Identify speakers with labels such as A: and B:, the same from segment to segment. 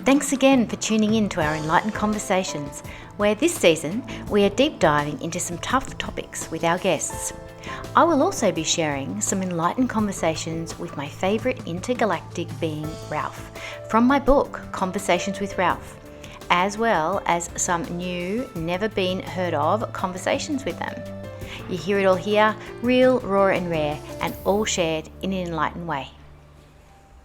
A: Thanks again for tuning in to our Enlightened Conversations, where this season we are deep diving into some tough topics with our guests. I will also be sharing some enlightened conversations with my favourite intergalactic being, Ralph, from my book, Conversations with Ralph, as well as some new, never been heard of conversations with them. You hear it all here, real, raw and rare, and all shared in an enlightened way.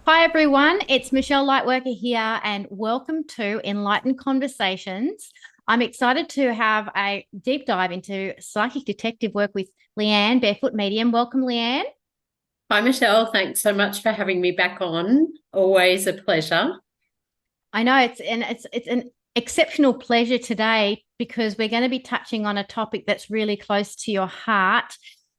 A: Hi everyone, it's Michelle Lightworker here and welcome to Enlightened Conversations. I'm excited to have a deep dive into psychic detective work with Leanne Barefoot Medium. Welcome, Leanne.
B: Hi, Michelle. Thanks so much for having me back on. Always a pleasure.
A: I know it's an exceptional pleasure today because we're going to be touching on a topic that's really close to your heart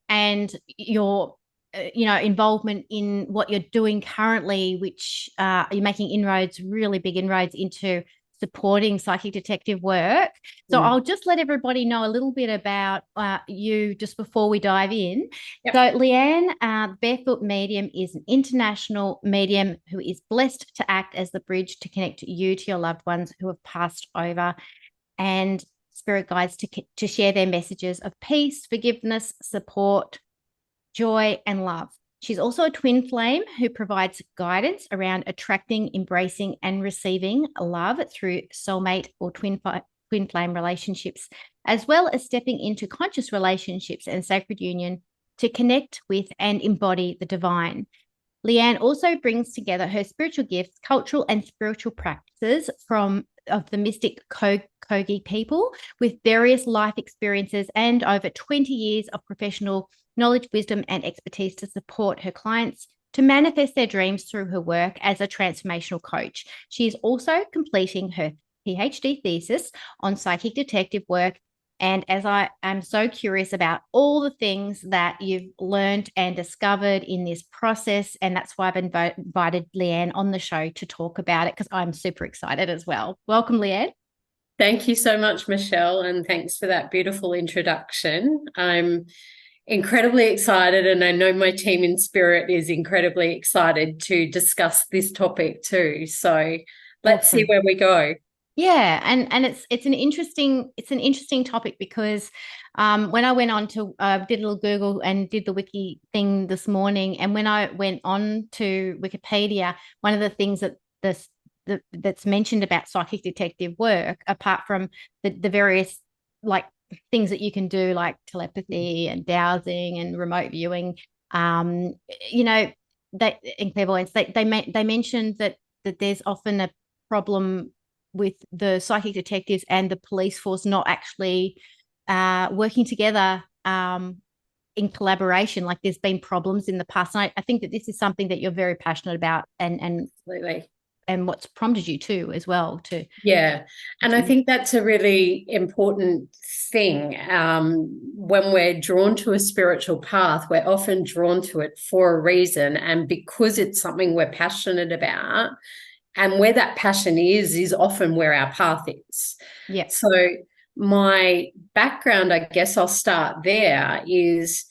A: and your involvement in what you're doing currently, which you're making really big inroads into supporting psychic detective work. So I'll just let everybody know a little bit about you just before we dive in. Yep. So Leanne Barefoot Medium is an international medium who is blessed to act as the bridge to connect you to your loved ones who have passed over, and spirit guides to share their messages of peace, forgiveness, support, joy, and love. She's also a twin flame who provides guidance around attracting, embracing, and receiving love through soulmate or twin flame relationships, as well as stepping into conscious relationships and sacred union to connect with and embody the divine. Leanne also brings together her spiritual gifts, cultural and spiritual practices of the mystic Kogi people with various life experiences and over 20 years of professional knowledge, wisdom, and expertise to support her clients to manifest their dreams through her work as a transformational coach. She is also completing her PhD thesis on psychic detective work. And as I am so curious about all the things that you've learned and discovered in this process, and that's why I've invited Leanne on the show to talk about it, because I'm super excited as well. Welcome, Leanne.
B: Thank you so much, Michelle, and thanks for that beautiful introduction. I'm incredibly excited, and I know my team in spirit is incredibly excited to discuss this topic too. So let's see where we go.
A: Yeah, and it's an interesting topic because when I went on to did a little Google and did the wiki thing this morning, and when I went on to Wikipedia, one of the things that's mentioned about psychic detective work, apart from the various like things that you can do like telepathy and dowsing and remote viewing, and clairvoyance, they mentioned that there's often a problem with the psychic detectives and the police force not actually working together in collaboration. Like there's been problems in the past. And I think that this is something that you're very passionate about and
B: Absolutely.
A: And what's prompted you too as well.
B: Yeah. And I think that's a really important thing. When we're drawn to a spiritual path, we're often drawn to it for a reason. And because it's something we're passionate about, and where that passion is often where our path is.
A: Yeah.
B: So my background, I guess I'll start there, is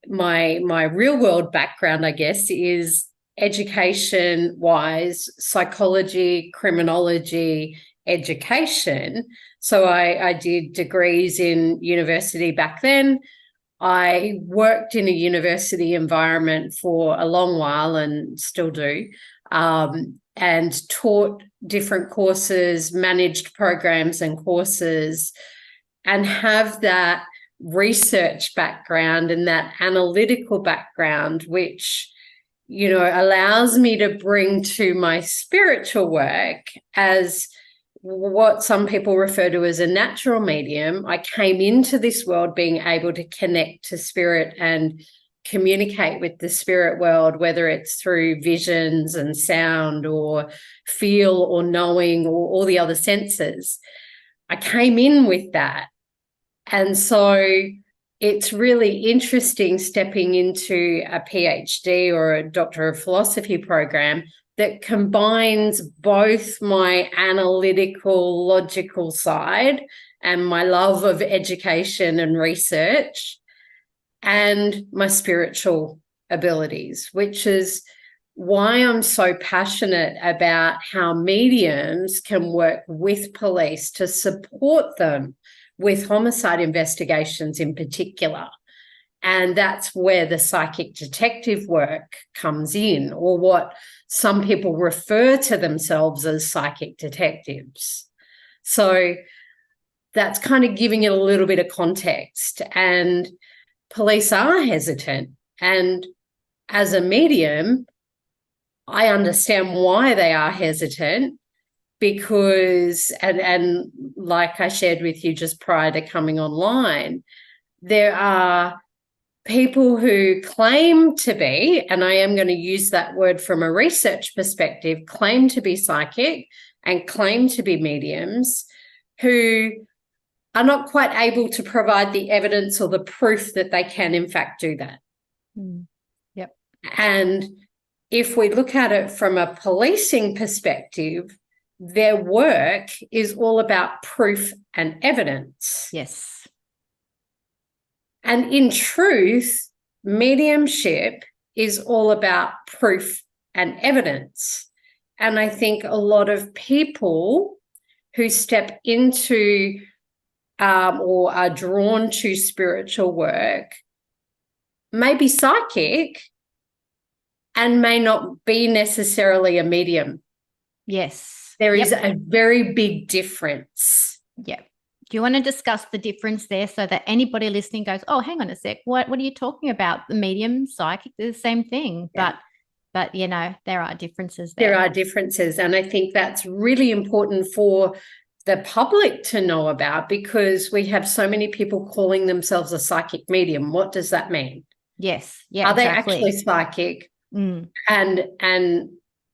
B: my real world background, I guess, is education-wise, psychology, criminology, education. So I did degrees in university back then. I worked in a university environment for a long while and still do, and taught different courses, managed programs and courses, and have that research background and that analytical background, which allows me to bring to my spiritual work as what some people refer to as a natural medium. I came into this world being able to connect to spirit and communicate with the spirit world, whether it's through visions and sound or feel or knowing or all the other senses. I came in with that. And so it's really interesting stepping into a PhD or a Doctor of Philosophy program that combines both my analytical, logical side and my love of education and research and my spiritual abilities, which is why I'm so passionate about how mediums can work with police to support them with homicide investigations in particular. And that's where the psychic detective work comes in, or what some people refer to themselves as psychic detectives. So that's kind of giving it a little bit of context. And police are hesitant. And as a medium, I understand why they are hesitant, because, and like I shared with you just prior to coming online, there are people who claim to be, and I am going to use that word from a research perspective, claim to be psychic and claim to be mediums, who are not quite able to provide the evidence or the proof that they can in fact do that.
A: Yep.
B: And if we look at it from a policing perspective, their work is all about proof and evidence.
A: Yes.
B: And in truth, mediumship is all about proof and evidence. And I think a lot of people who step into or are drawn to spiritual work may be psychic and may not be necessarily a medium.
A: Yes.
B: There is a very big difference.
A: Yeah. Do you want to discuss the difference there so that anybody listening goes, oh, hang on a sec, what are you talking about? The medium, psychic, they're the same thing. Yeah. But you know, there are differences there.
B: There are differences. And I think that's really important for the public to know about, because we have so many people calling themselves a psychic medium. What does that mean?
A: Yes. Yeah.
B: Are they actually psychic? And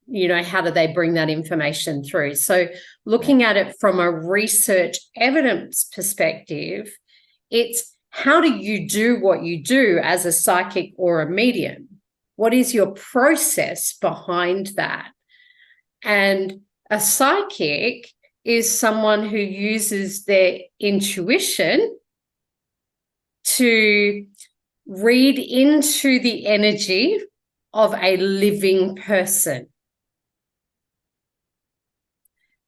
B: you know, how do they bring that information through? So looking at it from a research evidence perspective, it's how do you do what you do as a psychic or a medium? What is your process behind that? And a psychic is someone who uses their intuition to read into the energy of a living person.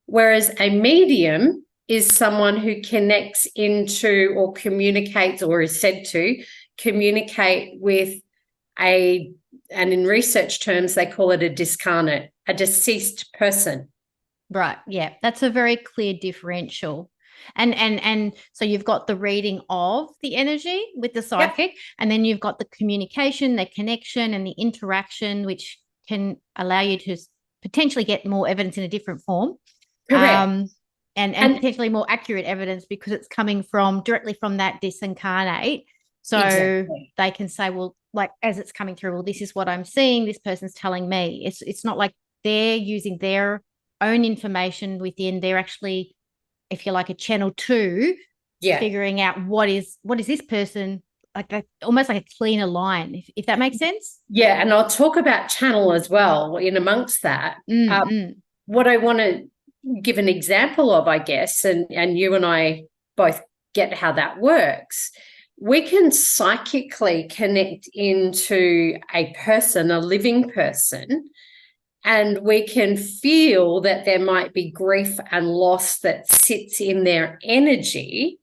B: Whereas a medium is someone who connects into or communicates, or is said to communicate with and in research terms, they call it a discarnate, a deceased person.
A: Right. Yeah. That's a very clear differential. And so you've got the reading of the energy with the psychic, and then you've got the communication, the connection, and the interaction, which can allow you to potentially get more evidence in a different form.
B: Correct.
A: And potentially more accurate evidence, because it's coming directly from that disincarnate. So they can say, well, like, as it's coming through, well, this is what I'm seeing, this person's telling me. It's not like they're using their own information within. They're actually, if you like, a channel two, figuring out what is this person, like that, almost like a cleaner line, if that makes sense.
B: Yeah, and I'll talk about channel as well in amongst that. What I want to give an example of, I guess, and you and I both get how that works. We can psychically connect into a person, a living person, and we can feel that there might be grief and loss that sits in their energy.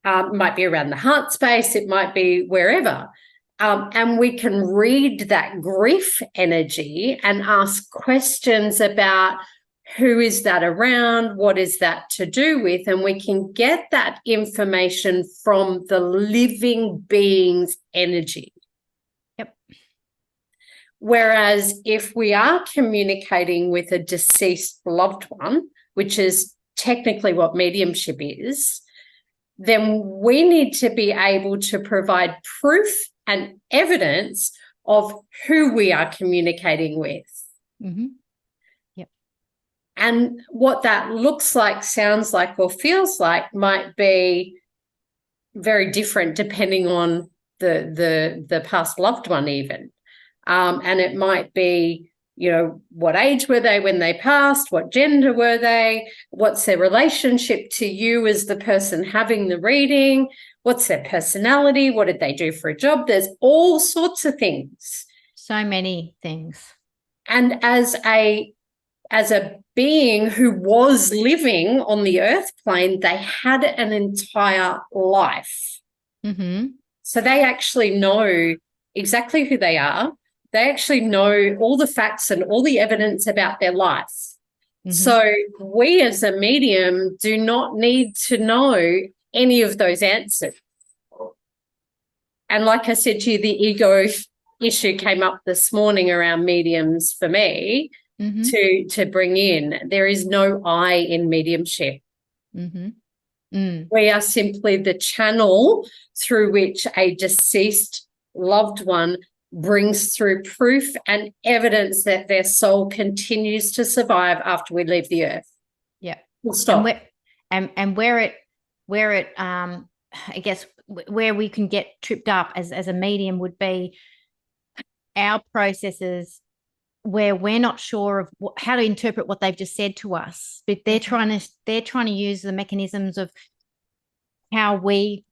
B: It might be around the heart space, it might be wherever. And we can read that grief energy and ask questions about who is that around, what is that to do with, and we can get that information from the living being's energy. Whereas if we are communicating with a deceased loved one, which is technically what mediumship is, then we need to be able to provide proof and evidence of who we are communicating with. And what that looks like, sounds like, or feels like might be very different depending on the past loved one even. And it might be, you know, what age were they when they passed? What gender were they? What's their relationship to you as the person having the reading? What's their personality? What did they do for a job? There's all sorts of things.
A: So many things.
B: And as a being who was living on the earth plane, they had an entire life.
A: Mm-hmm.
B: So they actually know exactly who they are. They actually know all the facts and all the evidence about their life.
A: Mm-hmm.
B: So we as a medium do not need to know any of those answers. And like I said to you, the ego issue came up this morning around mediums for me.
A: Mm-hmm.
B: to bring in. There is no I in mediumship.
A: Mm-hmm. Mm.
B: We are simply the channel through which a deceased loved one brings through proof and evidence that their soul continues to survive after we leave the earth.
A: Yeah.
B: We'll stop.
A: And where it I guess where we can get tripped up as a medium would be our processes where we're not sure of how to interpret what they've just said to us, but they're trying to use the mechanisms of how we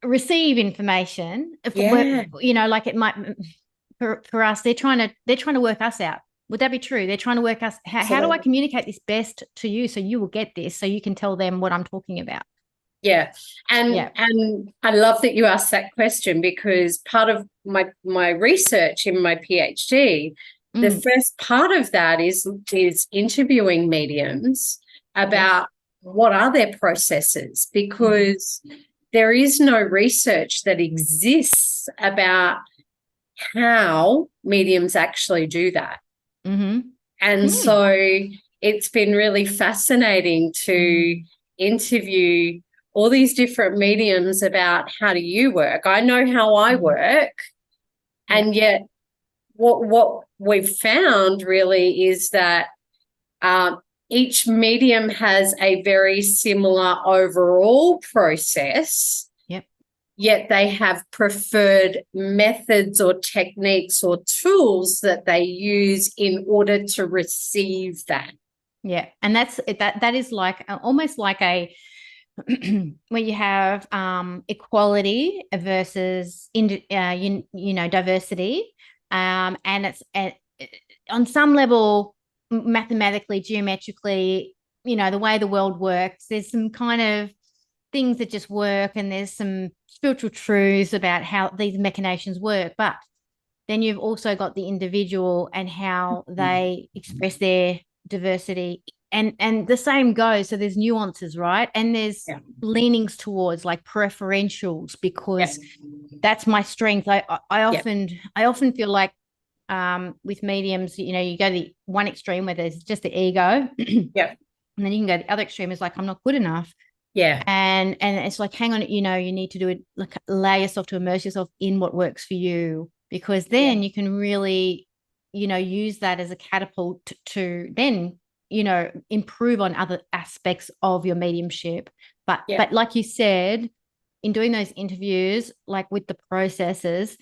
A: receive information.
B: Yeah.
A: Like it might for us, they're trying to work us out. Would that be true? They're trying to work us. How do I communicate this best to you so you will get this, so you can tell them what I'm talking about?
B: Yeah. And I love that you asked that question, because part of my research in my PhD, the first part of that is interviewing mediums about what are their processes, because there is no research that exists about how mediums actually do that. And so it's been really fascinating to interview all these different mediums about how do you work. I know how I work, and yet what we've found really is that each medium has a very similar overall process, yet they have preferred methods or techniques or tools that they use in order to receive that.
A: Yeah, and that is like almost like a where you have equality versus diversity, and it's on some level mathematically, geometrically, the way the world works. There's some kind of things that just work, and there's some spiritual truths about how these machinations work. But then you've also got the individual and how they express their diversity. And the same goes. So there's nuances, right? And there's leanings towards like preferentials, because that's my strength. I often feel like with mediums, you go to the one extreme where there's just the ego. And then you can go the other extreme is like, I'm not good enough. And it's like, hang on, you need to do it, like allow yourself to immerse yourself in what works for you, because then you can really, use that as a catapult to then improve on other aspects of your mediumship. But like you said, in doing those interviews, like with the processes,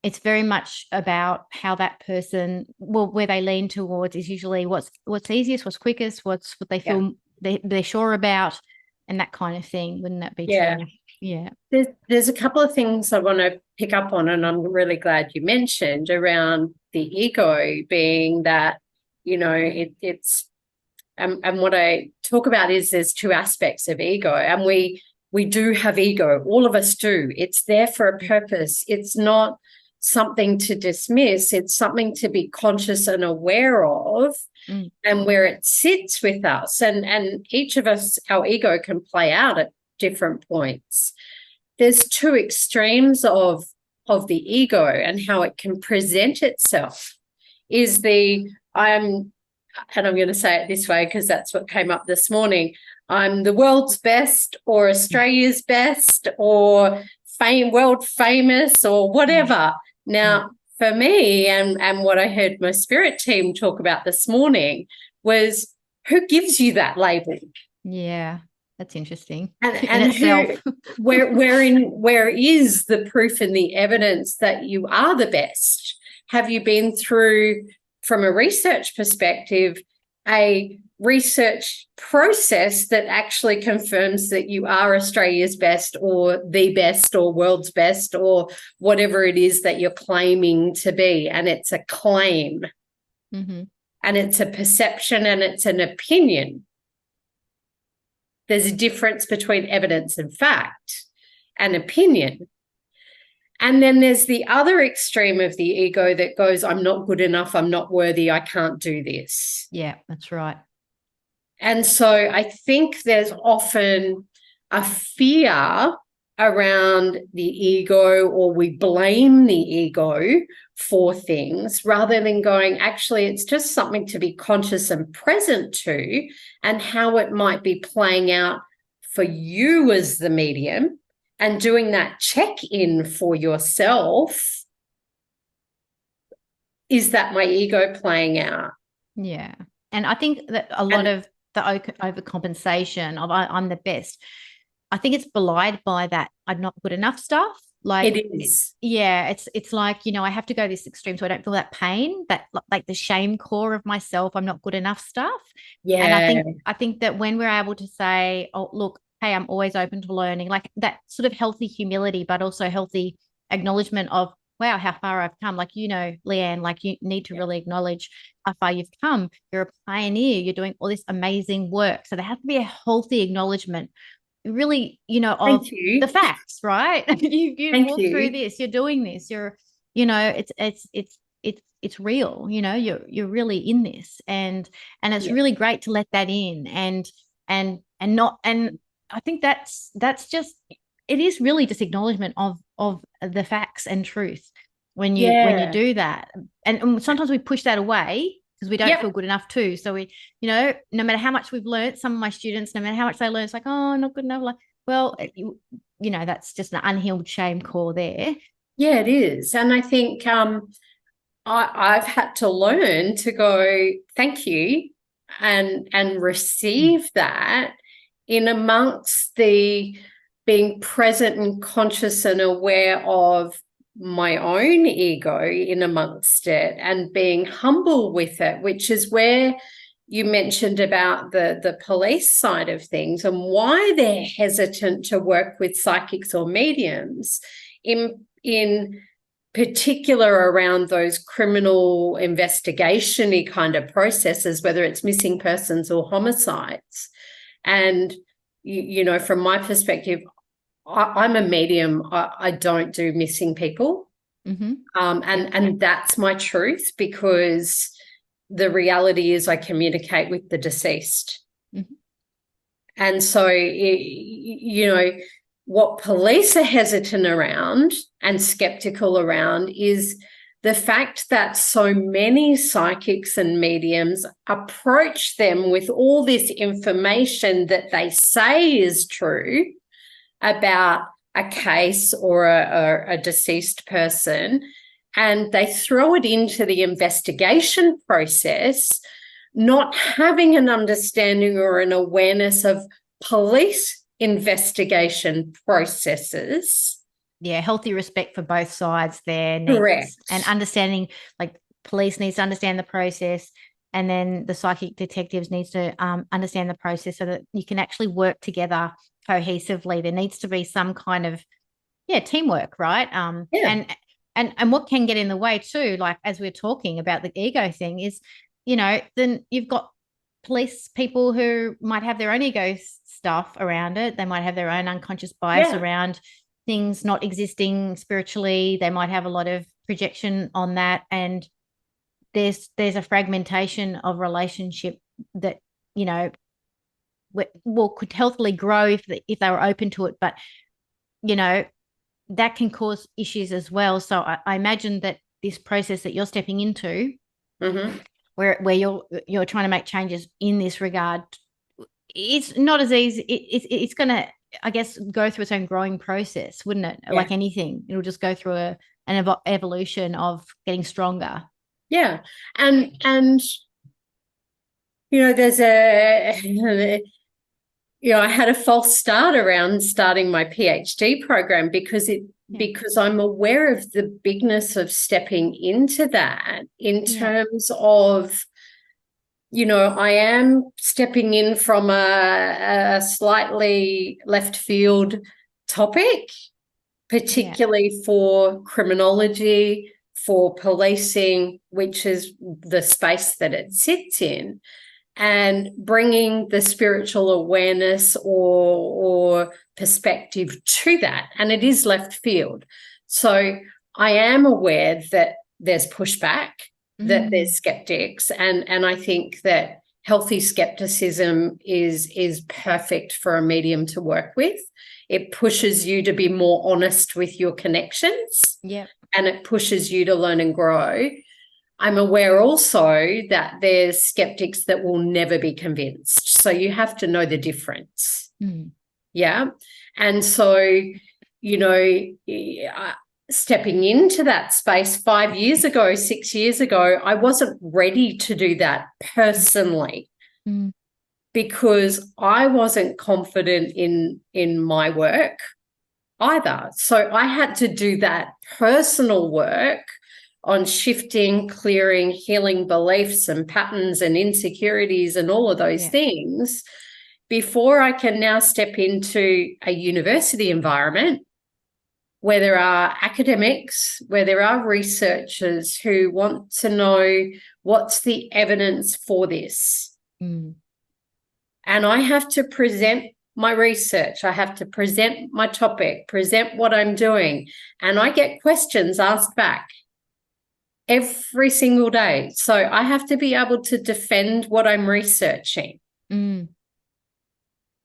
A: it's very much about how that person, where they lean towards is usually what's easiest, what's quickest, what they feel they're sure about, and that kind of thing. Wouldn't that be true? Yeah.
B: There's a couple of things I want to pick up on, and I'm really glad you mentioned around the ego being that, it's and what I talk about is there's two aspects of ego, and we do have ego. All of us do. It's there for a purpose. It's not something to dismiss. It's something to be conscious and aware of, and where it sits with us. And each of us, our ego can play out at different points. There's two extremes of the ego and how it can present itself. Is and I'm going to say it this way because that's what came up this morning, I'm the world's best, or Australia's best, or world famous, or whatever. Now, for me, and what I heard my spirit team talk about this morning was, who gives you that label?
A: Yeah, that's interesting.
B: And where is the proof and the evidence that you are the best? Have you been through, from a research perspective, a research process that actually confirms that you are Australia's best or the best or world's best or whatever it is that you're claiming to be. And it's a claim.
A: Mm-hmm.
B: And it's a perception and it's an opinion. There's a difference between evidence and fact and opinion. And then there's the other extreme of the ego that goes, I'm not good enough, I'm not worthy, I can't do this.
A: Yeah, that's right.
B: And so I think there's often a fear around the ego, or we blame the ego for things rather than going, actually, it's just something to be conscious and present to, and how it might be playing out for you as the medium, and doing that check-in for yourself. Is that my ego playing out?
A: Yeah. And I think that a lot of the overcompensation of I'm the best, I think it's belied by that I'm not good enough stuff. Like
B: it is.
A: Yeah, it's like, I have to go this extreme so I don't feel that pain, that like the shame core of myself, I'm not good enough stuff.
B: Yeah.
A: And I think that when we're able to say, oh, look, hey, I'm always open to learning, like that sort of healthy humility, but also healthy acknowledgement of, wow, how far I've come. Like, Leanne, like you need to really acknowledge how far you've come. You're a pioneer. You're doing all this amazing work. So there has to be a healthy acknowledgement, really, of the facts, right? you walk through this, you're doing this, it's real, you're really in this, and it's really great to let that in, and I think that's just, it is really just acknowledgement of the facts and truth when you do that. And sometimes we push that away because we don't feel good enough too. So we, no matter how much we've learned, some of my students, no matter how much they learn, it's like, oh, not good enough. Like, well, that's just an unhealed shame core there.
B: Yeah, it is. And I think I've had to learn to go, thank you, and receive that in amongst the being present and conscious and aware of my own ego in amongst it, and being humble with it, which is where you mentioned about the police side of things and why they're hesitant to work with psychics or mediums in particular around those criminal investigation-y kind of processes, whether it's missing persons or homicides. And, from my perspective, I'm a medium. I don't do missing people.
A: Mm-hmm.
B: And that's my truth, because the reality is I communicate with the deceased.
A: Mm-hmm.
B: And so, what police are hesitant around and skeptical around is the fact that so many psychics and mediums approach them with all this information that they say is true about a case or a deceased person, and they throw it into the investigation process, not having an understanding or an awareness of police investigation processes.
A: Yeah, healthy respect for both sides there.
B: Correct.
A: And understanding, like police needs to understand the process, and then the psychic detectives needs to understand the process so that you can actually work together cohesively. There needs to be some kind of teamwork, right? And what can get in the way too, like as we're talking about the ego thing, is then you've got police people who might have their own ego stuff around it. They might have their own unconscious bias around things not existing spiritually. They might have a lot of projection on that, and there's a fragmentation of relationship that could healthily grow if they were open to it, but that can cause issues as well. So I imagine that this process that you're stepping into,
B: mm-hmm.
A: where you're trying to make changes in this regard, it's not as easy. It's going to, I guess, go through its own growing process, wouldn't it? Like anything, it'll just go through an evolution of getting stronger.
B: Yeah. And there's I had a false start around starting my PhD program because I'm aware of the bigness of stepping into that in terms of I am stepping in from a slightly left field topic, particularly for criminology, for policing, which is the space that it sits in, and bringing the spiritual awareness or perspective to that. And it is left field. So I am aware that there's pushback, that there's skeptics, and I think that healthy skepticism is perfect for a medium to work with. It pushes you to be more honest with your connections.
A: Yeah.
B: And it pushes you to learn and grow. I'm aware also that there's skeptics that will never be convinced. So you have to know the difference. Yeah. And so, stepping into that space 5 years ago, 6 years ago, I wasn't ready to do that personally because I wasn't confident in my work either. So I had to do that personal work on shifting, clearing, healing beliefs and patterns and insecurities and all of those things before I can now step into a university environment where there are academics, where there are researchers who want to know what's the evidence for this. And I have to present my research. I have to present my topic, present what I'm doing. And I get questions asked back every single day. So I have to be able to defend what I'm researching.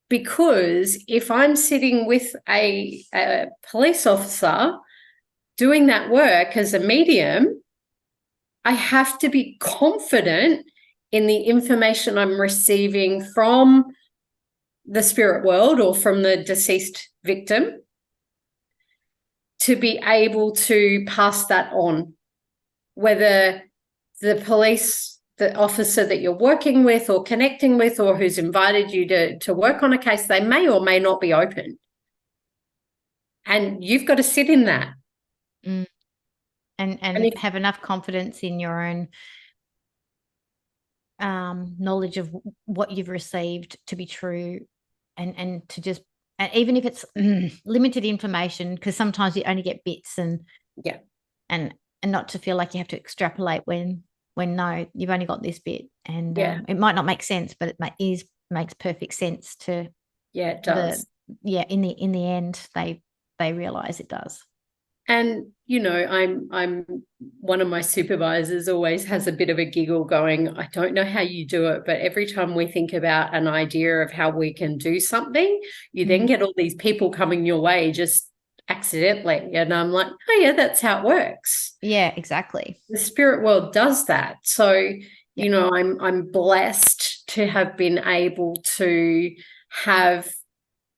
B: Because if I'm sitting with a police officer doing that work as a medium, I have to be confident in the information I'm receiving from the spirit world or from the deceased victim to be able to pass that on, whether the police, the officer that you're working with or connecting with or who's invited you to work on a case, they may or may not be open. And you've got to sit in that.
A: And have enough confidence in your own knowledge of what you've received to be true, and to just, and even if it's limited information, because sometimes you only get bits, and not to feel like you have to extrapolate when no, you've only got this bit, and it might not make sense, but it makes perfect sense to
B: it does.
A: In the end they realize it does.
B: And I'm one of my supervisors always has a bit of a giggle going, I don't know how you do it, but every time we think about an idea of how we can do something, you then get all these people coming your way just accidentally. And I'm like, oh yeah, that's how it works.
A: Yeah, exactly.
B: The spirit world does that. So, I'm blessed to have been able to have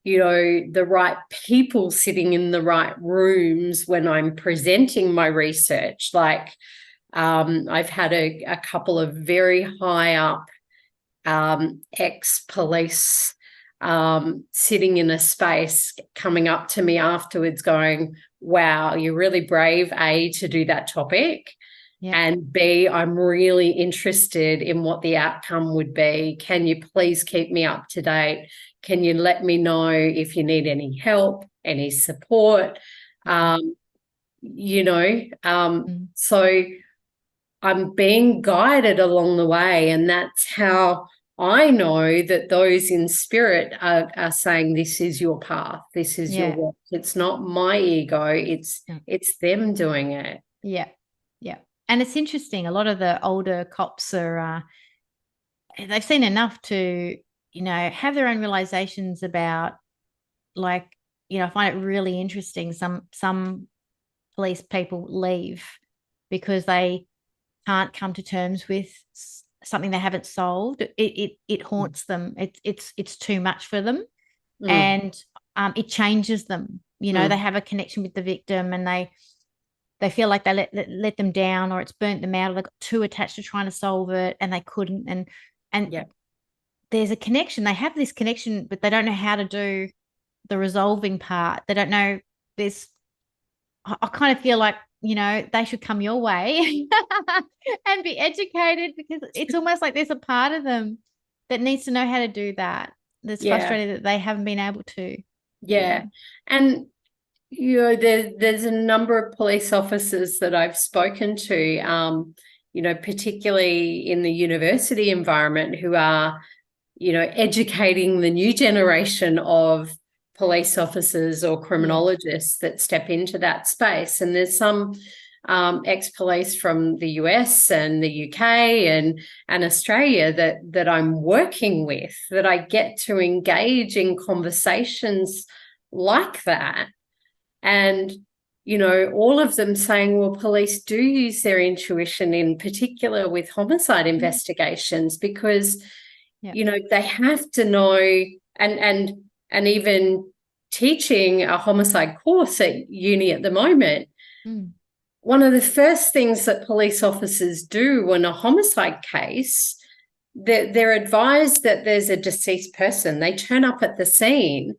B: the right people sitting in the right rooms when I'm presenting my research. Like I've had a couple of very high up ex-police sitting in a space coming up to me afterwards going, wow, you're really brave, A, to do that topic. And B, I'm really interested in what the outcome would be. Can you please keep me up to date? Can you let me know if you need any help, any support? So I'm being guided along the way, and that's how I know that those in spirit are saying, this is your path, this is your work. It's not my ego, it's them doing it.
A: Yeah. And it's interesting, a lot of the older cops are they've seen enough to have their own realizations about, like, I find it really interesting, some police people leave because they can't come to terms with something they haven't solved. It haunts them. It's too much for them. And it changes them. They have a connection with the victim, and they feel like they let them down, or it's burnt them out, or they got too attached to trying to solve it and they couldn't. And there's a connection. They have this connection, but they don't know how to do the resolving part. They don't know. I kind of feel like they should come your way and be educated, because it's almost like there's a part of them that needs to know how to do that. That's frustrated that they haven't been able to.
B: Yeah. And there's a number of police officers that I've spoken to, particularly in the university environment, who are, educating the new generation of police officers or criminologists that step into that space. And there's some ex-police from the US and the UK and Australia that I'm working with, that I get to engage in conversations like that. And, all of them saying, well, police do use their intuition, in particular with homicide investigations, because, they have to know, and even teaching a homicide course at uni at the moment, one of the first things that police officers do in a homicide case, they're advised that there's a deceased person. They turn up at the scene.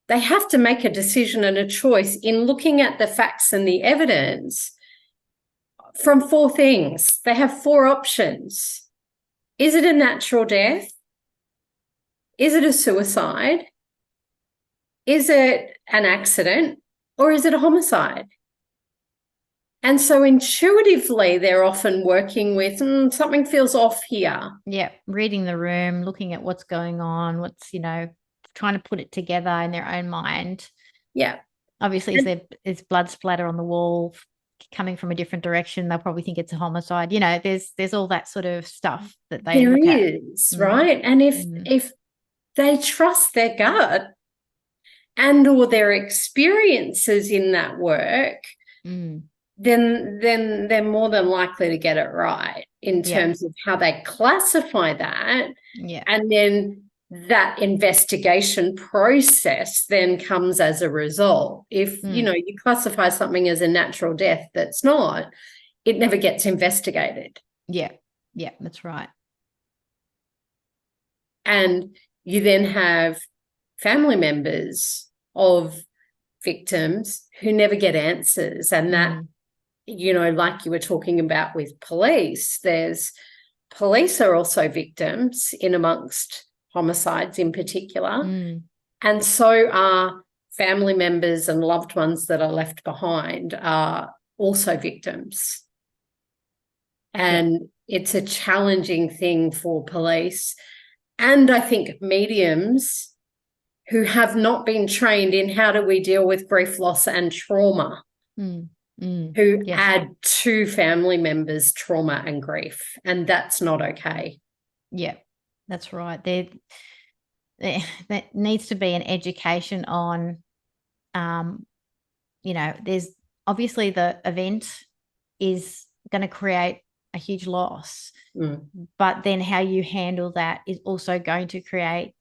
B: They have to make a decision and a choice in looking at the facts and the evidence from 4 things. They have 4 options. Is it a natural death? Is it a suicide? Is it an accident? Or is it a homicide? And so intuitively, they're often working with something feels off here.
A: Yeah, reading the room, looking at what's going on, what's, trying to put it together in their own mind.
B: Yeah.
A: Obviously, if there's blood splatter on the wall coming from a different direction, they'll probably think it's a homicide. There's all that sort of stuff that they look at.
B: There is, right? And if they trust their gut and or their experiences in that work, then they're more than likely to get it right in terms of how they classify that.
A: Yeah.
B: And then that investigation process then comes as a result. If, you classify something as a natural death that's not, it never gets investigated.
A: Yeah. Yeah, that's right.
B: And you then have family members of victims who never get answers. And that, like you were talking about with police, police are also victims in amongst homicides in particular. And so are family members and loved ones that are left behind are also victims. And it's a challenging thing for police. And I think mediums who have not been trained in how do we deal with grief, loss, and trauma, who add to family members' trauma and grief. And that's not okay.
A: Yeah, that's right. There needs to be an education on, there's obviously the event is going to create a huge loss, but then how you handle that is also going to create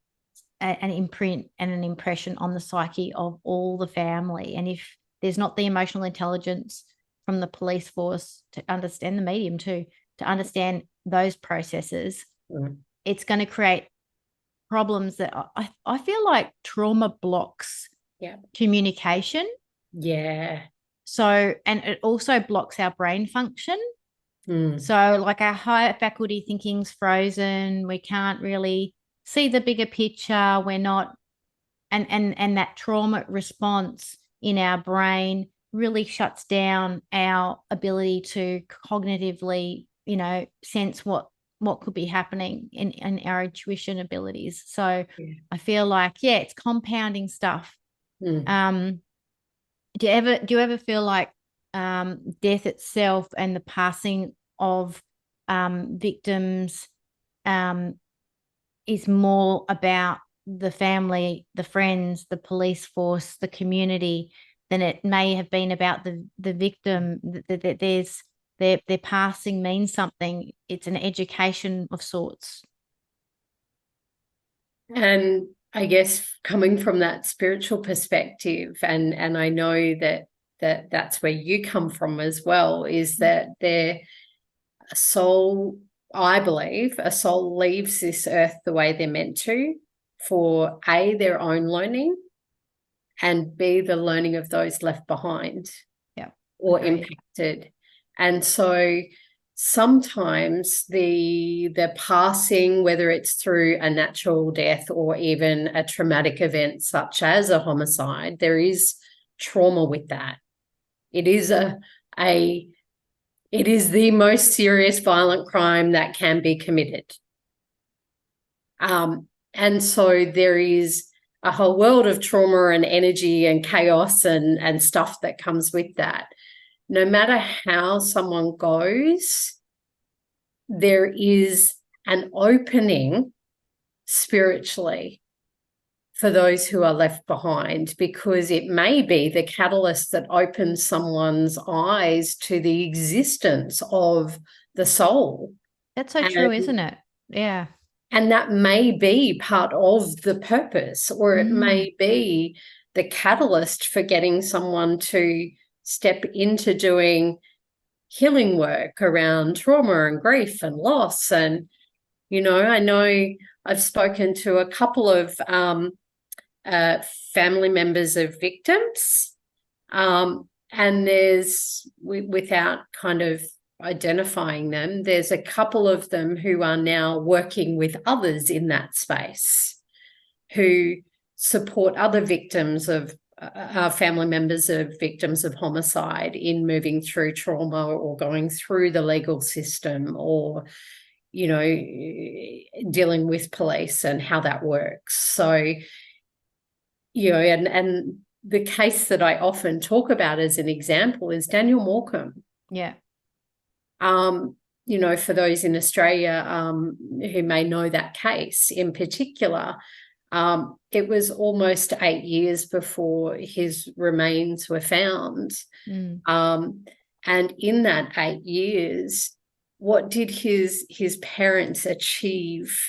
A: an imprint and an impression on the psyche of all the family. And if there's not the emotional intelligence from the police force to understand, the medium too, to understand those processes, it's going to create problems that I feel like trauma blocks communication.
B: Yeah.
A: So, and it also blocks our brain function. So like our higher faculty thinking's frozen. We can't really see the bigger picture. We're not, and that trauma response in our brain really shuts down our ability to cognitively, sense what could be happening in our intuition abilities. So I feel like, it's compounding stuff. Do you ever feel like death itself and the passing of victims is more about the family, the friends, the police force, the community, than it may have been about the victim? That there's their passing means something. It's an education of sorts.
B: And I guess coming from that spiritual perspective, and I know that's where you come from as well, is that their soul, I believe, a soul leaves this earth the way they're meant to, for A, their own learning, and B, the learning of those left behind.
A: Yeah.
B: or impacted. And so sometimes the passing, whether it's through a natural death or even a traumatic event such as a homicide, there is trauma with that. It is it is the most serious violent crime that can be committed. And so there is a whole world of trauma and energy and chaos and stuff that comes with that. No matter how someone goes, there is an opening spiritually for those who are left behind, because it may be the catalyst that opens someone's eyes to the existence of the soul.
A: That's so true, isn't it? Yeah.
B: And that may be part of the purpose, or it may be the catalyst for getting someone to step into doing healing work around trauma and grief and loss. And, I know I've spoken to a couple of family members of victims, and there's, without kind of identifying them, there's a couple of them who are now working with others in that space, who support other victims of family members of victims of homicide in moving through trauma or going through the legal system, or dealing with police and how that works. So and the case that I often talk about as an example is Daniel Morcombe.
A: Yeah.
B: For those in Australia who may know that case in particular, it was almost 8 years before his remains were found. And in that 8 years, what did his parents achieve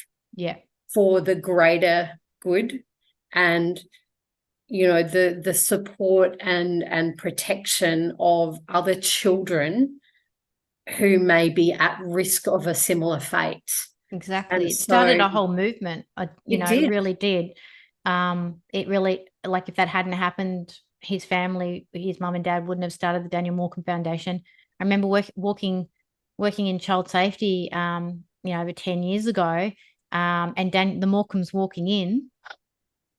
B: for the greater good? And the support and protection of other children who may be at risk of a similar fate.
A: Exactly. And it started a whole movement. It really did. It really, like, if that hadn't happened, his family, his mum and dad wouldn't have started the Daniel Morcombe Foundation. I remember working in child safety, over 10 years ago, and the Morcombes walking in.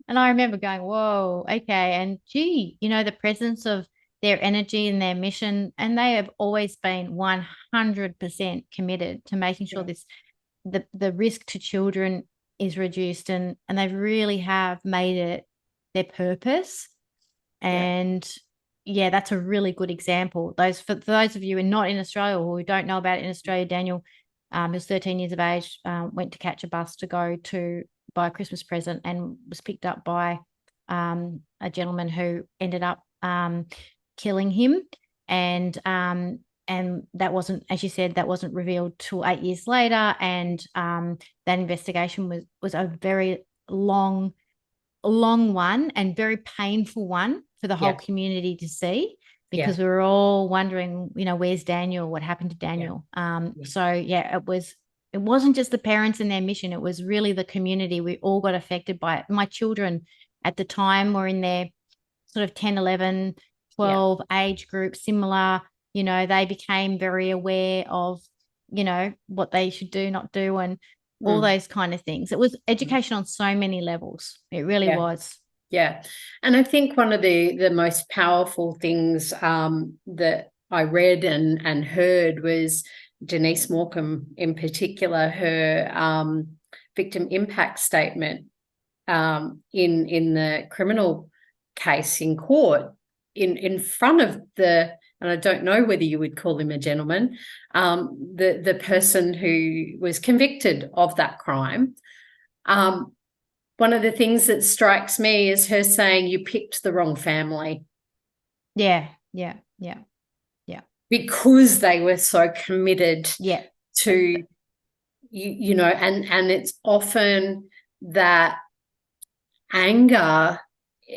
A: And I remember going, whoa, okay. And gee, the presence of their energy and their mission, and they have always been 100% committed to making sure the risk to children is reduced, and they really have made it their purpose. And that's a really good example. For those of you who are not in Australia or who don't know about it in Australia, Daniel, he was 13 years of age, went to catch a bus to go to buy a Christmas present, and was picked up by a gentleman who ended up killing him. And that wasn't, as you said, that wasn't revealed till 8 years later. And that investigation was a very long one and very painful one for the whole community to see, because we were all wondering, where's Daniel? What happened to Daniel? It wasn't just the parents and their mission. It was really the community. We all got affected by it. My children at the time were in their sort of 10, 11, 12 age group, similar. They became very aware of, what they should do, not do, and all those kind of things. It was education on so many levels. It really was.
B: Yeah. And I think one of the most powerful things that I read and heard was Denise Morcombe in particular, her victim impact statement in the criminal case in court in front of and I don't know whether you would call him a gentleman, the person who was convicted of that crime. One of the things that strikes me is her saying, you picked the wrong family.
A: Yeah.
B: Because they were so committed to, and it's often that anger,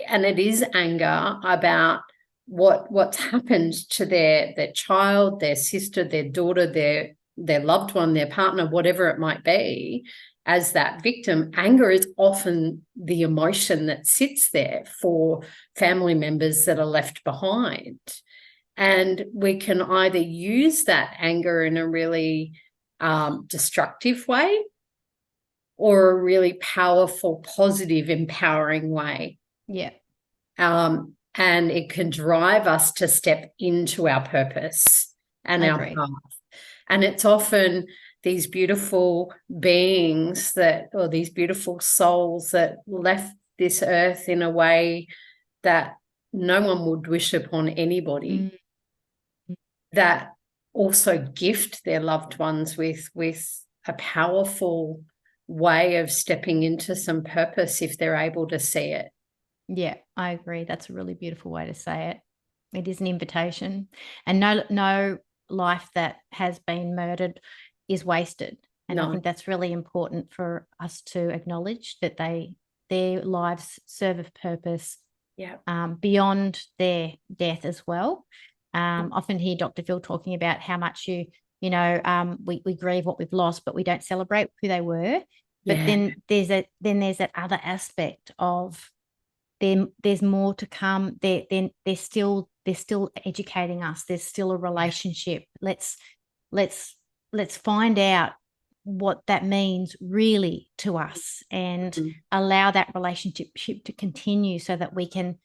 B: and it is anger about what's happened to their child, their sister, their daughter, their loved one, their partner, whatever it might be. As that victim, anger is often the emotion that sits there for family members that are left behind. And we can either use that anger in a really destructive way or a really powerful, positive, empowering way.
A: Yeah.
B: And it can drive us to step into our purpose and
A: I
B: our
A: agree.
B: path. And it's often these beautiful beings or these beautiful souls that left this earth in a way that no one would wish upon anybody, that also gift their loved ones with a powerful way of stepping into some purpose if they're able to see it.
A: Yeah, I agree. That's a really beautiful way to say it. It is an invitation, and no life that has been murdered is wasted. And I think that's really important for us to acknowledge, that their lives serve a purpose beyond their death as well. Often hear Dr. Phil talking about how much we grieve what we've lost, but we don't celebrate who they were. But then there's that other aspect of there's more to come. They're still educating us. There's still a relationship. Let's find out what that means really to us, and allow that relationship to continue, so that we can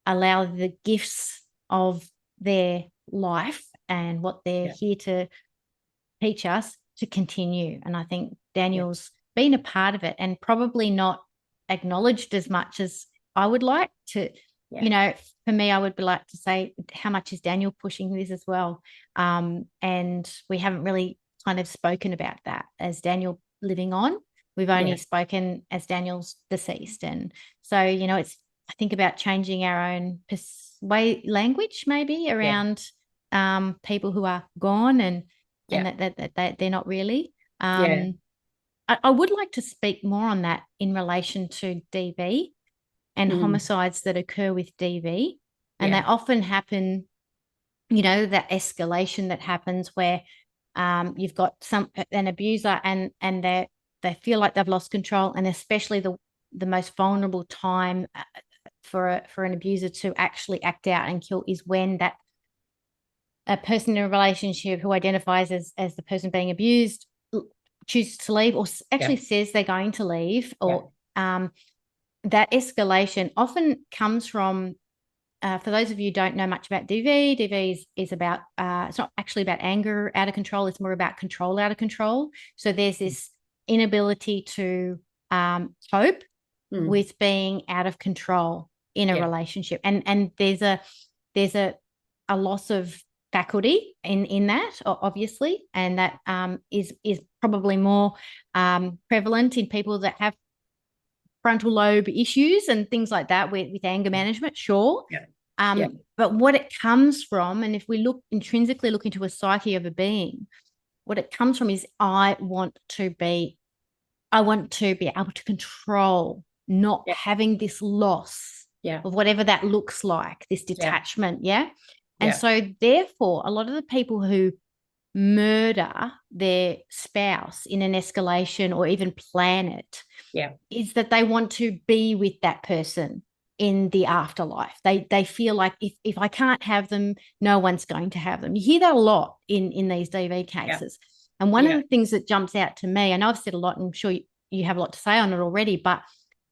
A: allow the gifts of their life and what they're here to teach us to continue. And I think Daniel's been a part of it, and probably not acknowledged as much as I would like to. For me, I would like to say, how much is Daniel pushing this as well? And we haven't really kind of spoken about that as Daniel living on. We've only spoken as Daniel's deceased. And so, it's, I think about changing our own language maybe around people who are gone, and that they're not really. I would like to speak more on that in relation to DV and homicides that occur with DV. And they often happen, that escalation that happens where you've got an abuser and they feel like they've lost control, and especially the most vulnerable time for an abuser to actually act out and kill is when that a person in a relationship who identifies as the person being abused chooses to leave, or actually says they're going to leave, or that escalation often comes from, for those of you who don't know much about DV is about, it's not actually about anger out of control, it's more about control out of control. So there's this inability to cope with being out of control in a relationship. And there's a loss of faculty in that, obviously, and that is probably more prevalent in people that have frontal lobe issues and things like that with anger management, sure. But what it comes from, and if we intrinsically look into a psyche of a being, what it comes from is I want to be able to control, not having this loss of whatever that looks like, this detachment. And so therefore, a lot of the people who murder their spouse in an escalation or even plan it is that they want to be with that person in the afterlife. They feel like if I can't have them, no one's going to have them. You hear that a lot in these DV cases. And one of the things that jumps out to me, I know I've said a lot, and I'm sure you have a lot to say on it already, but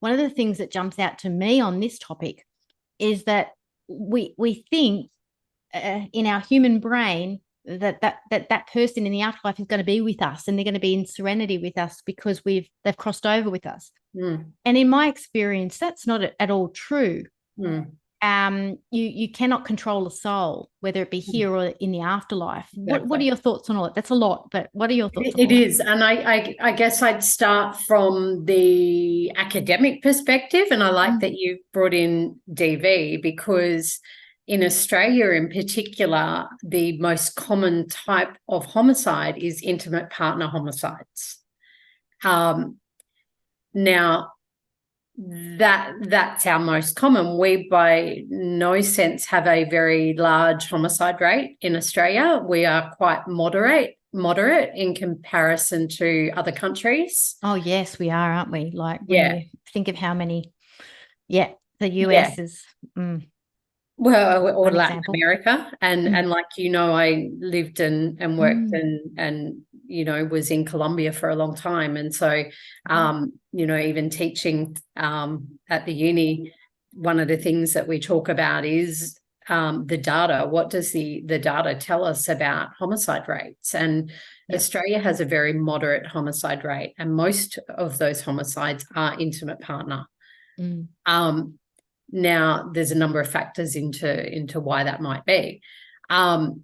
A: one of the things that jumps out to me on this topic is that we think in our human brain that person in the afterlife is going to be with us, and they're going to be in serenity with us because they've crossed over with us. And in my experience, that's not at all true. You cannot control a soul, whether it be here or in the afterlife. Exactly. What are your thoughts on all that? That's a lot, but what are your thoughts on
B: it? It is, and I guess I'd start from the academic perspective, and I like that you brought in DV, because in Australia in particular, the most common type of homicide is intimate partner homicides. Now, that's our most common. We by no sense have a very large homicide rate in Australia. We are quite moderate in comparison to other countries.
A: Oh yes, we are, aren't we? Like when you think of how many, the US is
B: Well, or
A: one
B: Latin
A: example.
B: America, and like I lived and worked and was in Colombia for a long time, and so even teaching at the uni, one of the things that we talk about is the data. What does the data tell us about homicide rates? And Australia has a very moderate homicide rate, and most of those homicides are intimate partner. Now, there's a number of factors into why that might be. The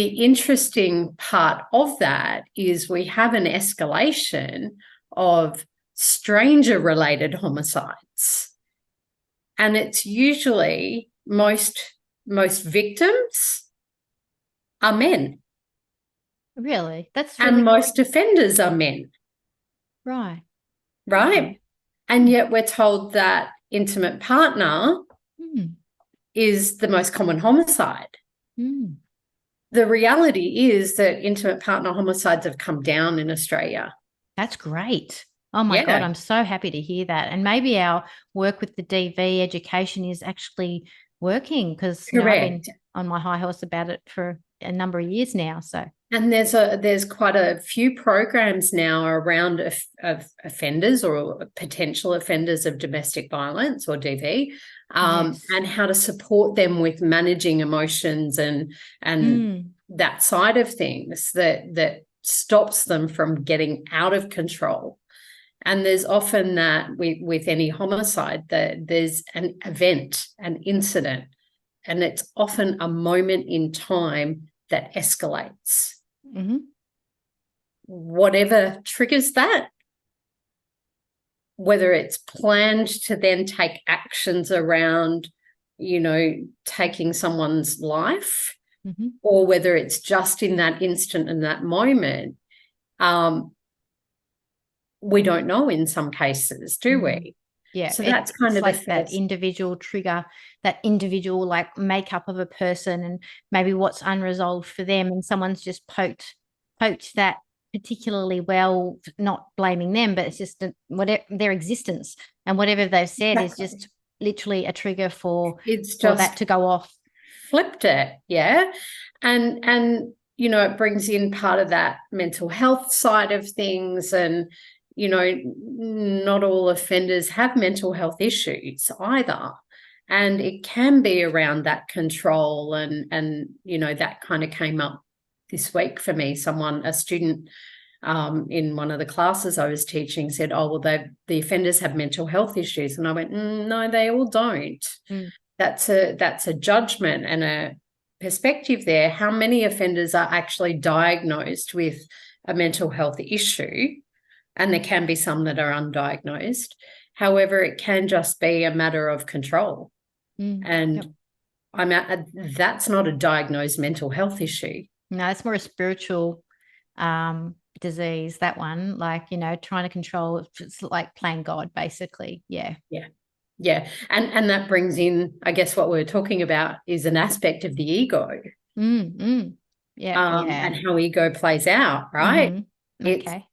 B: interesting part of that is we have an escalation of stranger-related homicides, and it's usually most victims are men.
A: Really? That's
B: and
A: really
B: most offenders are men.
A: right.
B: Right?
A: Okay.
B: And yet we're told that intimate partner is the most common homicide. The reality is that intimate partner homicides have come down in Australia.
A: That's great. Oh my God, I'm so happy to hear that. And maybe our work with the DV education is actually working, because I've been on my high horse about it for a number of years now. So,
B: and there's quite a few programs now around of offenders or potential offenders of domestic violence or DV, and how to support them with managing emotions and that side of things that stops them from getting out of control. And there's often that with any homicide that there's an event, an incident, and it's often a moment in time that escalates. Whatever triggers that, whether it's planned to then take actions around, taking someone's life, or whether it's just in that instant and that moment, we don't know in some cases, do we?
A: Yeah.
B: So that's kind of
A: like that individual trigger, that individual like makeup of a person, and maybe what's unresolved for them, and someone's just poked that particularly well, not blaming them, but it's just whatever their existence and whatever they've said is just literally a trigger for that to go off.
B: Flipped it, yeah. And it brings in part of that mental health side of things, and not all offenders have mental health issues either. And it can be around that control, and that kind of came up this week for me. A student in one of the classes I was teaching said, oh, well, the offenders have mental health issues. And I went, no, they all don't. That's a judgment and a perspective there. How many offenders are actually diagnosed with a mental health issue? And there can be some that are undiagnosed. However, it can just be a matter of control. And that's not a diagnosed mental health issue.
A: No, it's more a spiritual disease, that one, like, trying to control. It's like playing God, basically. Yeah.
B: And that brings in, I guess, what we're talking about is an aspect of the ego. And how ego plays out, right?
A: Okay.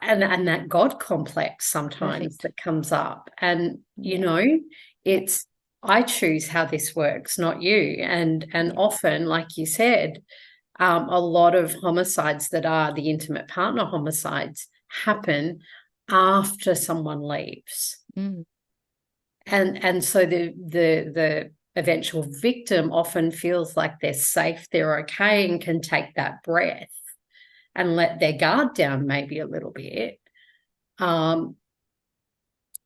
B: And that God complex sometimes that comes up. And, it's, I choose how this works, not you. And often, like you said, a lot of homicides that are the intimate partner homicides happen after someone leaves. And so the eventual victim often feels like they're safe, they're okay, and can take that breath and let their guard down maybe a little bit. And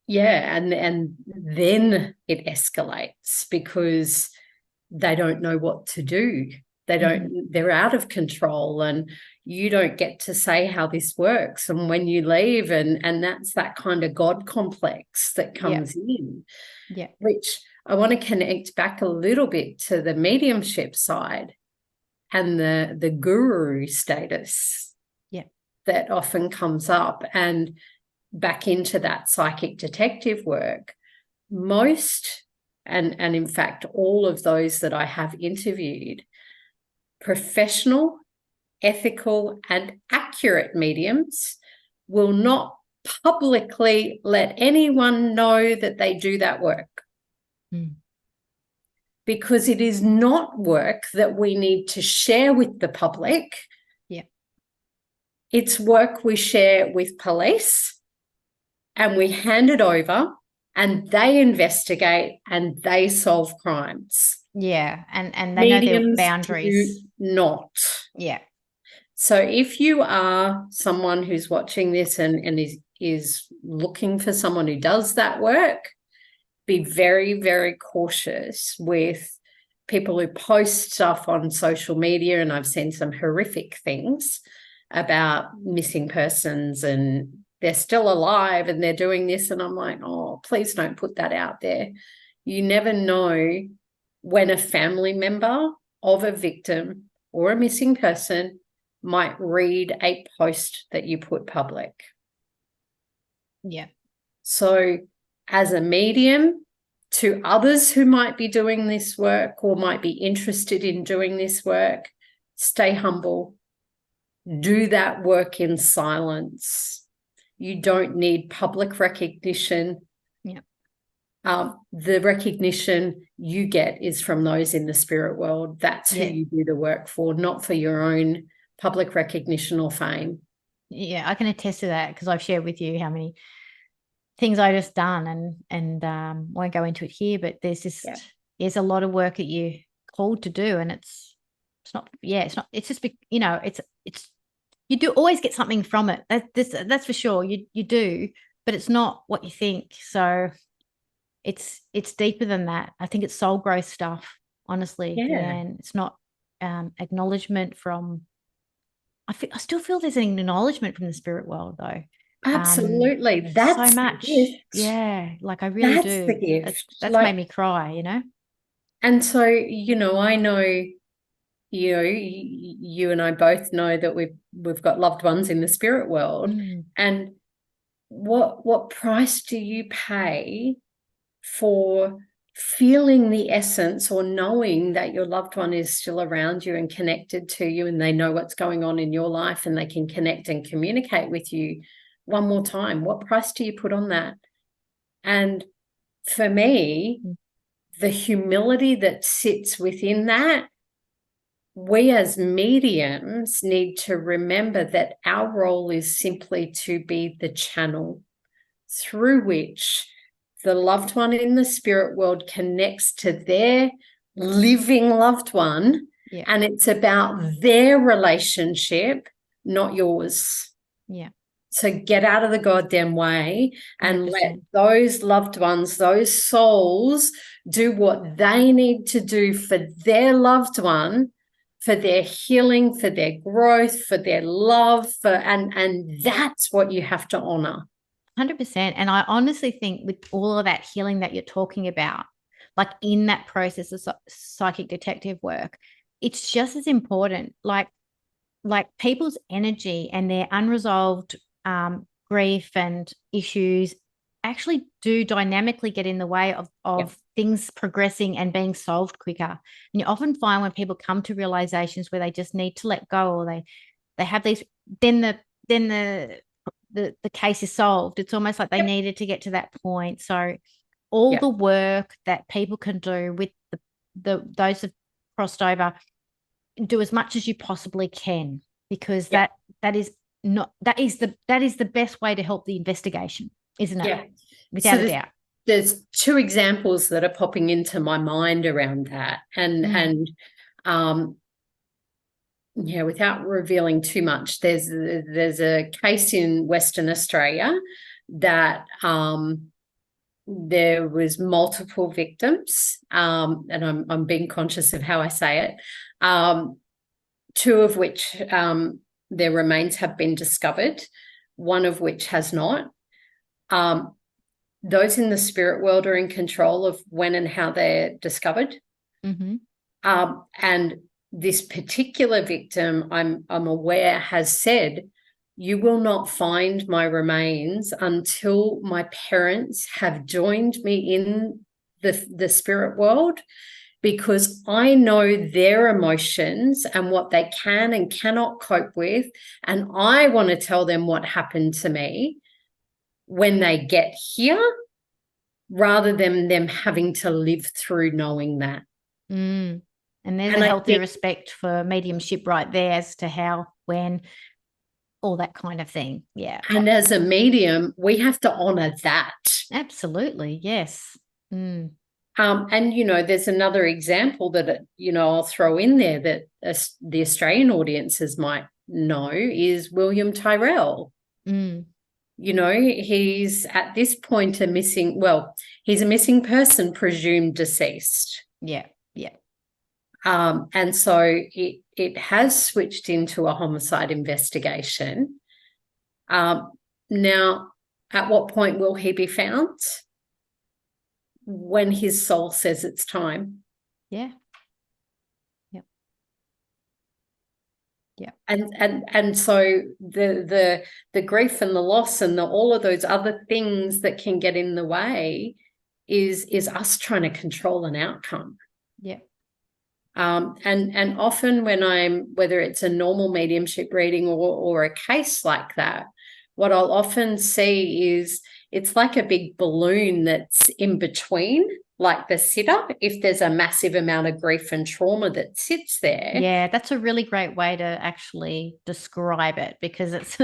B: then it escalates because they don't know what to do. They're out of control, and you don't get to say how this works and when you leave, and that's that kind of God complex that comes in. Which I want to connect back a little bit to the mediumship side and the guru status that often comes up, and back into that psychic detective work. Most, and in fact, all of those that I have interviewed, professional, ethical, and accurate mediums will not publicly let anyone know that they do that work. because it is not work that we need to share with the public.
A: Yeah.
B: It's work we share with police, and we hand it over and they investigate and they solve crimes.
A: Yeah. And they know their boundaries.
B: Do not.
A: Yeah.
B: So if you are someone who's watching this and is looking for someone who does that work, be very, very cautious with people who post stuff on social media. And I've seen some horrific things about missing persons and they're still alive and they're doing this. And I'm like, oh, please don't put that out there. You never know when a family member of a victim or a missing person might read a post that you put public.
A: Yeah.
B: So as a medium, to others who might be doing this work or might be interested in doing this work, stay humble. Do that work in silence. You don't need public recognition.
A: Yeah.
B: The recognition you get is from those in the spirit world. That's who you do the work for, not for your own public recognition or fame.
A: Yeah, I can attest to that because I've shared with you how many things I just done and won't go into it here, but there's a lot of work that you're called to do, and it's just it's you do always get something from it. That's for sure. You do, but it's not what you think. So it's deeper than that. I think it's soul growth stuff, honestly.
B: Yeah.
A: And it's not acknowledgement from. I still feel there's an acknowledgement from the spirit world, though.
B: Absolutely. That's
A: so much. Yeah, like I really
B: that's
A: do.
B: The gift.
A: That's made me cry,
B: And so, I know, you and I both know that we've got loved ones in the spirit world. And what price do you pay for feeling the essence or knowing that your loved one is still around you and connected to you, and they know what's going on in your life and they can connect and communicate with you one more time? What price do you put on that? And for me, the humility that sits within that, we as mediums need to remember that our role is simply to be the channel through which the loved one in the spirit world connects to their living loved one.
A: Yeah.
B: And it's about their relationship, not yours.
A: Yeah.
B: So get out of the goddamn way and
A: 100%.
B: let those loved ones, those souls, do what they need to do for their loved one, for their healing, for their growth, for their love, and that's what you have to honor.
A: 100%. And I honestly think with all of that healing that you're talking about, like in that process of psychic detective work, it's just as important. Like people's energy and their unresolved grief and issues actually do dynamically get in the way of things progressing and being solved quicker. And you often find when people come to realizations where they just need to let go, or they have these, then the case is solved. It's almost like they needed to get to that point. So all the work that people can do with those who've crossed over, do as much as you possibly can, because that is the best way to help the investigation, isn't it?
B: Yeah.
A: Without a doubt.
B: There's two examples that are popping into my mind around that. And without revealing too much, there's a case in Western Australia that there was multiple victims, and I'm being conscious of how I say it, two of which their remains have been discovered, one of which has not. Those in the spirit world are in control of when and how they're discovered.
A: Mm-hmm.
B: And this particular victim, I'm aware, has said, you will not find my remains until my parents have joined me in the spirit world, because I know their emotions and what they can and cannot cope with. And I want to tell them what happened to me when they get here, rather than them having to live through knowing that.
A: Mm. And there's a
B: And I
A: healthy
B: think,
A: respect for mediumship right there as to how, when, all that kind of thing. Yeah.
B: and as a medium, we have to honor that.
A: Absolutely. Yes. Mm.
B: And, there's another example that, I'll throw in there that the Australian audiences might know is William Tyrrell.
A: Mm.
B: He's at this point he's a missing person, presumed deceased.
A: Yeah. Yeah.
B: And so it has switched into a homicide investigation. Now, at what point will he be found? When his soul says it's time.
A: Yeah. Yeah. Yeah.
B: And so the grief and the loss and all of those other things that can get in the way is us trying to control an outcome.
A: Yeah.
B: And often whether it's a normal mediumship reading or a case like that, what I'll often see is it's like a big balloon that's in between, like the sitter, if there's a massive amount of grief and trauma that sits there.
A: Yeah, that's a really great way to actually describe it, because it's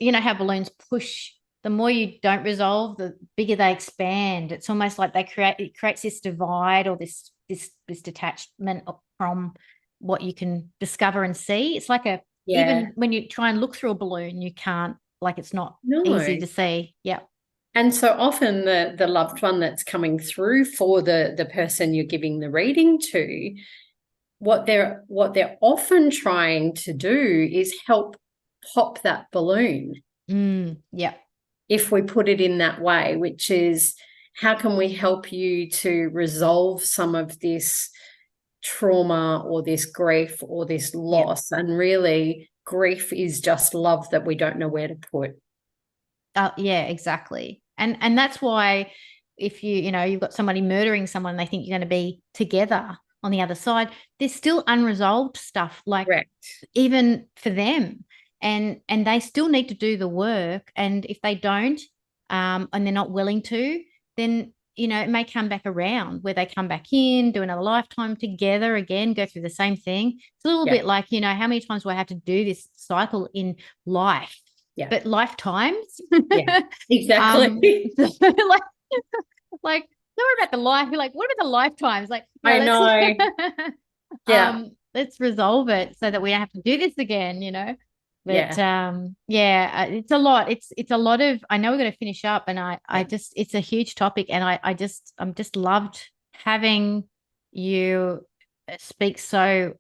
A: how balloons push. The more you don't resolve, the bigger they expand. It's almost like it creates this divide, or this detachment from what you can discover and see. It's like even when you try and look through a balloon, you can't, like, it's not easy to see. Yeah.
B: And so often the loved one that's coming through for the person you're giving the reading to, what they're often trying to do is help pop that balloon.
A: Yeah.
B: If we put it in that way, which is, how can we help you to resolve some of this trauma or this grief or this loss? Yeah. And really, grief is just love that we don't know where to put.
A: Yeah, exactly. And that's why if you've got somebody murdering someone, they think you're going to be together on the other side, there's still unresolved stuff, like
B: Correct.
A: Even for them. And they still need to do the work. And if they don't, and they're not willing to, then, it may come back around where they come back in, do another lifetime together again, go through the same thing. It's a little bit like, how many times do I have to do this cycle in life?
B: Yeah.
A: But lifetimes.
B: Yeah, exactly.
A: Like, don't worry about the life. You're like, what about the lifetimes? Like, no,
B: I know. Yeah.
A: Let's resolve it so that we don't have to do this again. But it's a lot. It's a lot of, I know we're going to finish up, and I just, it's a huge topic, and I'm just loved having you speak so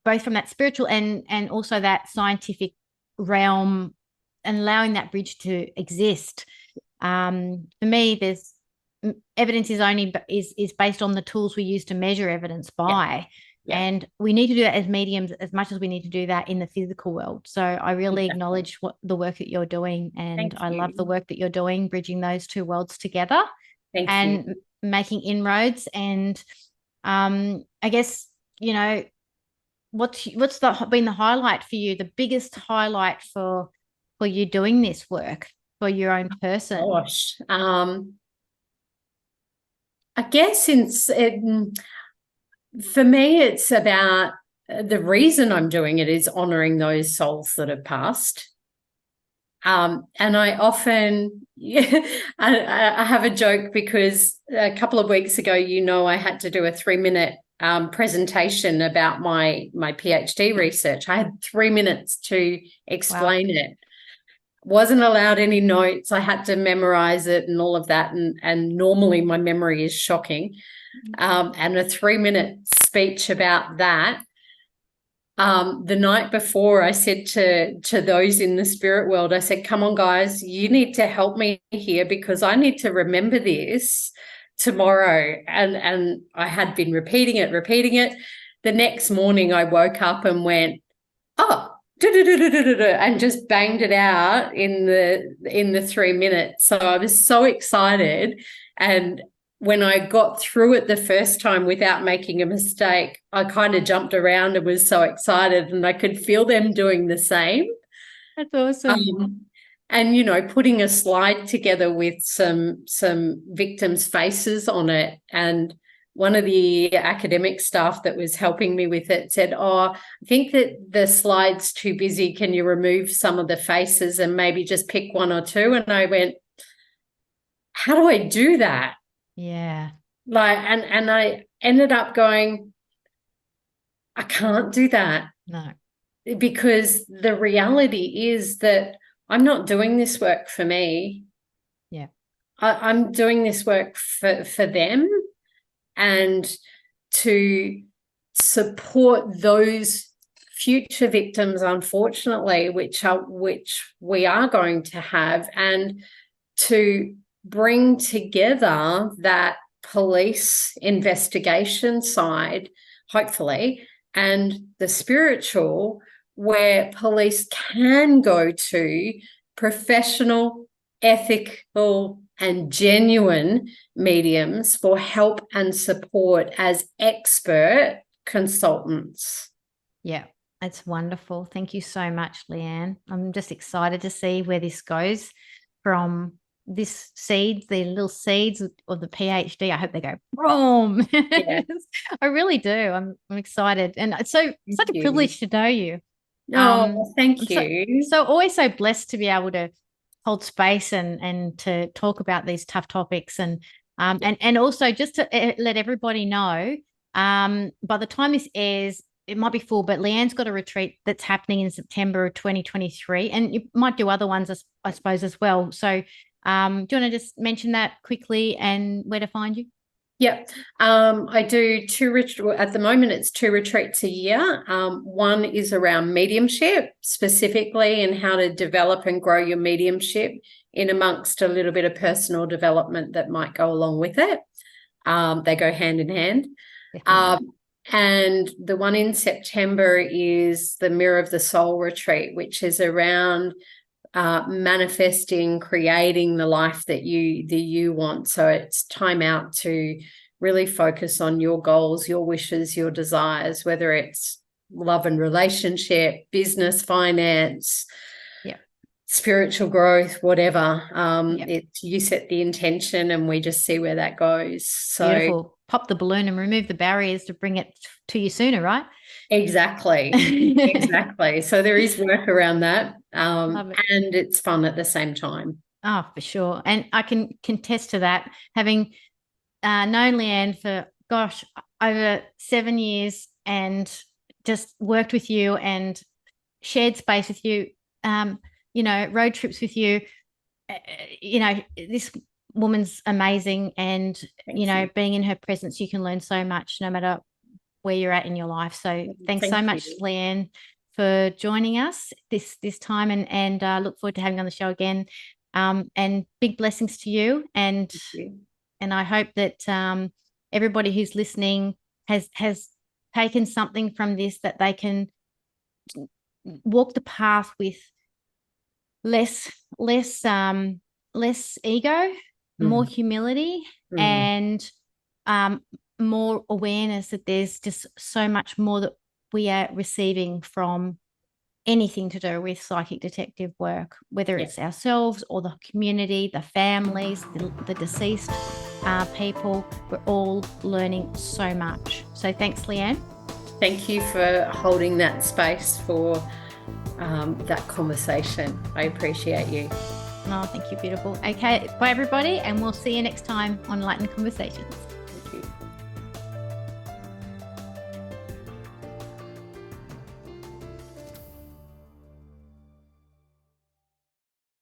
A: both from that spiritual and also that scientific realm, and allowing that bridge to exist. For me, there's evidence is based on the tools we use to measure evidence by. Yeah. And we need to do that as mediums as much as we need to do that in the physical world. So I really acknowledge the work that you're doing, and I love the work that you're doing, bridging those two worlds together. Thank you. Making inroads. And I guess, what's been the highlight for you, the biggest highlight for you doing this work for your own person?
B: Gosh, I guess for me, it's about, the reason I'm doing it is honoring those souls that have passed. And I often, I have a joke, because a couple of weeks ago, I had to do a 3-minute presentation about my PhD research. I had 3 minutes to explain it. Wasn't allowed any notes. I had to memorize it and all of that. And normally my memory is shocking. And a 3-minute speech about that. The night before, I said to those in the spirit world, I said, come on, guys, you need to help me here, because I need to remember this tomorrow. And I had been repeating it. The next morning I woke up and went, oh, and just banged it out in the 3 minutes. So I was so excited. And when I got through it the first time without making a mistake, I kind of jumped around and was so excited, and I could feel them doing the same.
A: That's awesome.
B: and putting a slide together with some victims' faces on it. And one of the academic staff that was helping me with it said, "Oh, I think that the slide's too busy. Can you remove some of the faces and maybe just pick one or two?" And I went, "How do I do that?"
A: Yeah.
B: And I ended up going, "I can't do that."
A: No.
B: Because the reality is that I'm not doing this work for me.
A: Yeah.
B: I'm doing this work for them, and to support those future victims, unfortunately, which we are going to have, and to bring together that police investigation side, hopefully, and the spiritual, where police can go to professional, ethical, and genuine mediums for help and support as expert consultants.
A: Yeah, it's wonderful. Thank you so much, Leanne. I'm just excited to see where this goes from this seeds, the little seeds of the PhD. I hope they go boom.
B: Yeah.
A: I really do. I'm excited. And it's such a privilege to know you.
B: Thank you.
A: So always so blessed to be able to hold space and to talk about these tough topics, and also just to let everybody know, by the time this airs, it might be full, but Leanne's got a retreat that's happening in September of 2023, and you might do other ones, I suppose, as well. So do you want to just mention that quickly and where to find you?
B: Yeah, I do at the moment, it's 2 retreats a year. One is around mediumship, specifically, and how to develop and grow your mediumship, in amongst a little bit of personal development that might go along with it. They go hand in hand. And the one in September is the Mirror of the Soul retreat, which is around manifesting, creating the life that you want. So it's time out to really focus on your goals, your wishes, your desires, whether it's love and relationship, business, finance, spiritual growth, whatever. You set the intention and we just see where that goes. So
A: beautiful. Pop the balloon and remove the barriers to bring it to you sooner, right?
B: Exactly. Exactly. So there is work around that. And it's fun at the same time.
A: Oh, for sure. And I can contest to that, having known Leanne for, over 7 years, and just worked with you and shared space with you, road trips with you. This woman's amazing. And, being in her presence, you can learn so much no matter where you're at in your life. So thanks so much, Leanne, for joining us this time, and look forward to having you on the show again. And big blessings to you. And I hope that everybody who's listening has taken something from this, that they can walk the path with less ego, more humility, and more awareness that there's just so much more that we are receiving from anything to do with psychic detective work, whether it's ourselves or the community, the families, the deceased people. We're all learning so much. So thanks, Leanne.
B: Thank you for holding that space for that conversation. I appreciate you.
A: Oh, thank you, beautiful. Okay, bye everybody, and we'll see you next time on Enlightened Conversations.